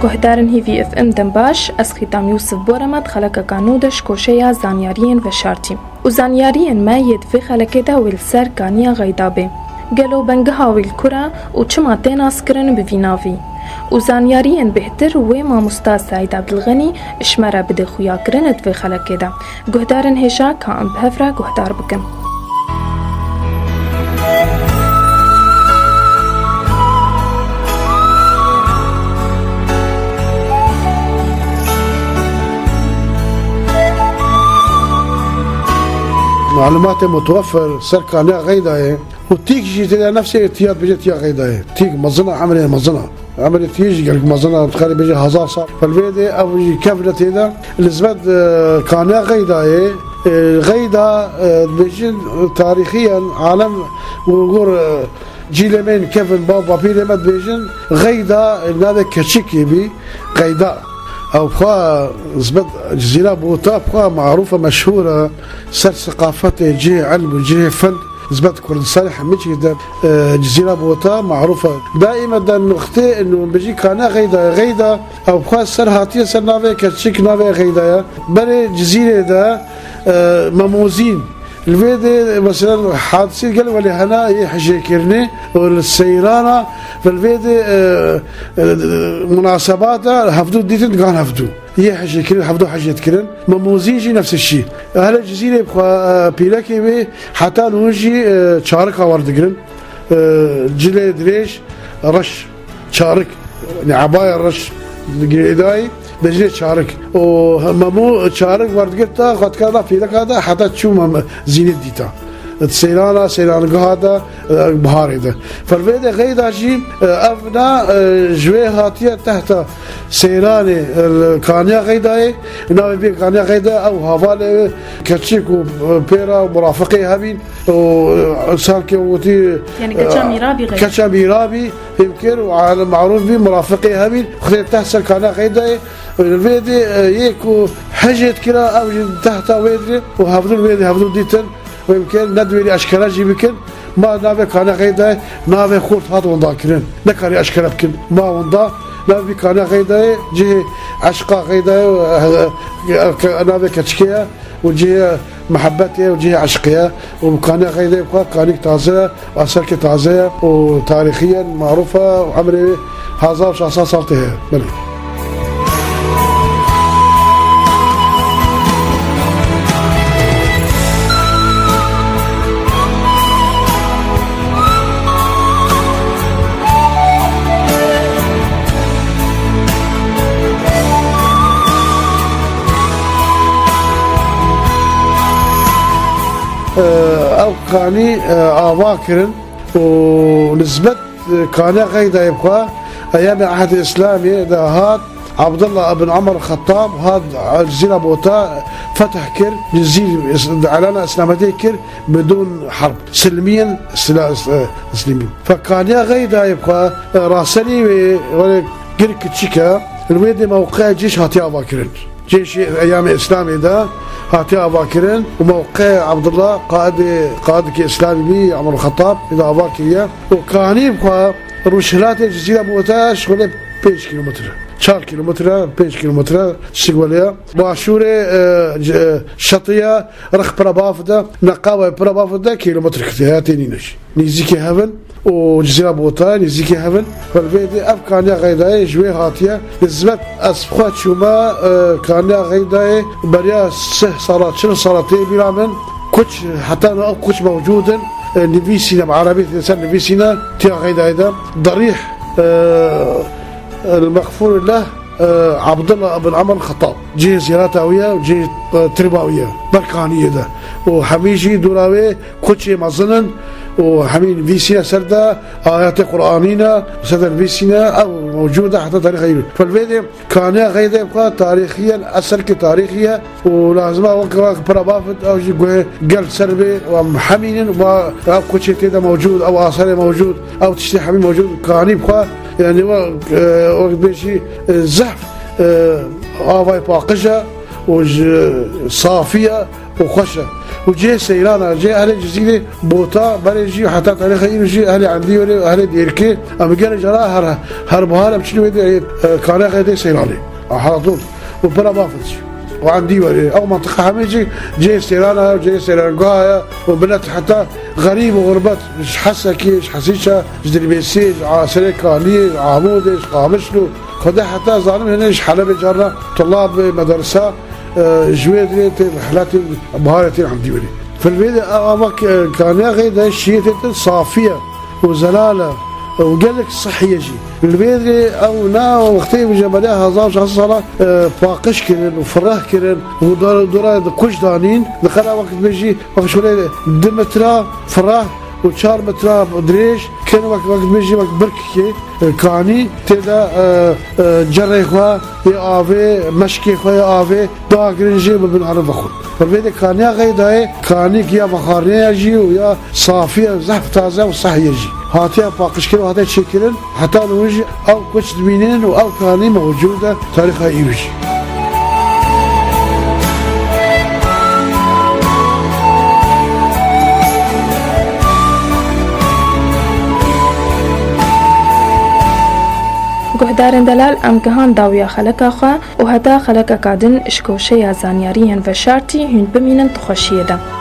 گهدارن هیوی اف ام دم باش از ختام یوسف بورمت خلق کانودش کوشیا زانیارین و شارتیم و زانیارین ما ید في خلق دا ویل سر کانیا غیدابه گلو بنگها ویل کرا و چما تناس کرن بفیناوی و زانیارین بهتر و ما مستا سعید عبدالغنی اشمره بده خویا کرن في خلق دا گهدارن هشا کام بهفرا گهدار بکن معلومات متوفر سر كانيا غيداي وتيك جيتي نفسي اتياد بجت يا غيداي تيك مزنا عمليه تيجي قال مزنا تخلي بيجي هزار صار فالفيدي او يجي كفرت هذا الزبد كانيا غيداي غيدا بيجي تاريخيا عالم ونقول جيلمين كيفن بابا بيلمت بيجن غيدا هذا كشكي بي غيدا أو بخا زبد جزيرة بوتا بخا معروفة مشهورة سر ثقافته جه علم وجه فن زبد كردستان حميتي ده جزيرة بوتا معروفة دائما ده نقطة إنه بيجي كان غيدا أو بخا سر هاتية سر نافع كتشيك نافع غيدا بري جزيرة ده مموزين الفيدي مثلا حادثة قال ولي هنا يحجي كرني والسيرانة فالفيدي مناسبات هفدو ديتن كان هفدو يحجي كرن هفدو حجة كرن مموزيجي نفس الشيء أهل الجزيرة بخوا بيلاكي بي حتى نوجي شارك ورد كرن جلي دريش رش شارك يعني عباية رش قيداي بجري شارك وممو شارك ورد قلتا قد كذا في لك هذا حتى تشوف زينة ديتا سيران هذا بهار ده فالفيدا غيدا شيء أبنا جوي هاتية تحت سيران الكانيا غيدا ناوي بي كانيا غيدا أو هفال كتشيك وبيرا ومرافقي هبين وسالكي وتي يعني كتشاميرابي غيدا كتشاميرابي يمكن وعلى معروف بي مرافقي هبين خذ تحت الكانيا غيدا الفيدي يكو حاجة كلا أو تحت ويدري وهفدو الفيدي هفدو ديتن ويمكن ندوي أشكال بكن ما نافع كان غيدا نافع خورت هذا وندا كرن نكاري أشكال بكن ما وندا نافع كان غيدا جه عشقا غيدا نافع كتشكيا وجه محبتي وجه عشقيا وكان غيدا يبقى كانك تازة وأسرك تازة وتاريخيا معروفة وعمري هذا شخصا صارتها بلي أو كاني أواكرن ونسبة كان غيدا يبقى أيام العهد الإسلامي ده هاد عبد الله بن عمر الخطاب هاد جزيرة بوتا فتح كر جزيرة على إسلامتي كر بدون حرب سلميا سلميا فكان غيدا يبقى راسلي ولا كرك تشيكا الويد موقع جيش هاتي أواكرن جيش أيام الإسلامي ده هاتي أباكرين وموقع عبد الله قائد إسلامي بي عمر الخطاب إذا أباكرية وكاني بخوا روشلات الجزيرة بوتا شغله 5 كيلومتر 4 كيلومتر 5 كيلومتر شغله باشورة شطية رخ برابافدا نقاوة برابافدا كيلومتر كتير نينش نيزيكي هفن وجزيرة بوتا نيزيكي هفن فالفيدي أب كان غيداي جوي هاتية نزبت أسبخات شوما كان غيداي بريا صارت شنو صارت بيرامن كوتش حتى أنا كوتش موجودا نبيسينا بعربي إنسان نبيسينا تيا غيداي ده ضريح المغفور له عبد الله بن عمر الخطاب جه زياراتاوية وجه ترباوية بركانية ده وحميجي دوراوي كوتشي مظنن وحمين فيسينا سردا آيات قرآنينا سردا فيسينا أو موجودة حتى تاريخ غيره فالفيديو كان غيدا يبقى تاريخيا أصل كتاريخية ولازم وقت برابافت أو جي قل سربي وحمين وما كوتشي تيدا موجود أو آثار موجود أو تشتي حمين موجود كان يبقى يعني وقت بيشي زحف آواي باقجة صافية وخشة وجي سيرانا جي أهل الجزيرة بوتا بريجي حتى تاريخ يجي أهل عندي ولا أهل ديركي أما قال جرا هربها بشنو يدي كان غير سيراني على طول وبلا بافتش وعندي ولي أو منطقة حميجي جي سيرانا وجي سيرانقايا وبنت حتى غريب وغربت مش حسا كيش حسيشة جدربيسي عاسري كاني عمودش قامشلو خده حتى ظالم هنا حلب جرا طلاب مدرسة جويدري رحلاتي بهارتي عندي ولي في البيت كان غير الشيء صافية وزلالة وقالك صحية جي البيت او نا وقتي بجبلها هزار شخص صلاة باقش كرن وفراه كرن ودورا كوش دانين دخلها وقت بيجي وقت شوية دمترا فراه وشار مترا دريش كان وقت بيجي وقت بركي كاني تدا جري خوا يا آفي مشكي خوا يا آفي دا جرنجي ببن عرب أخو فالبيت كانيا غيداي كاني كيا بخارني يجي ويا صافية زحف تازة وصحية يجي هاتيا باقش كيلو هاتيا تشكلن حتى نوجي أو كوش دمينين أو كاني موجودة تاريخها يوجي گهدارن دلال ام گهان داویا خلقا خوا و هتا خلقا کادن اشکوشه یا زانیارین و شارتی هن بمینن تخوشیه ده.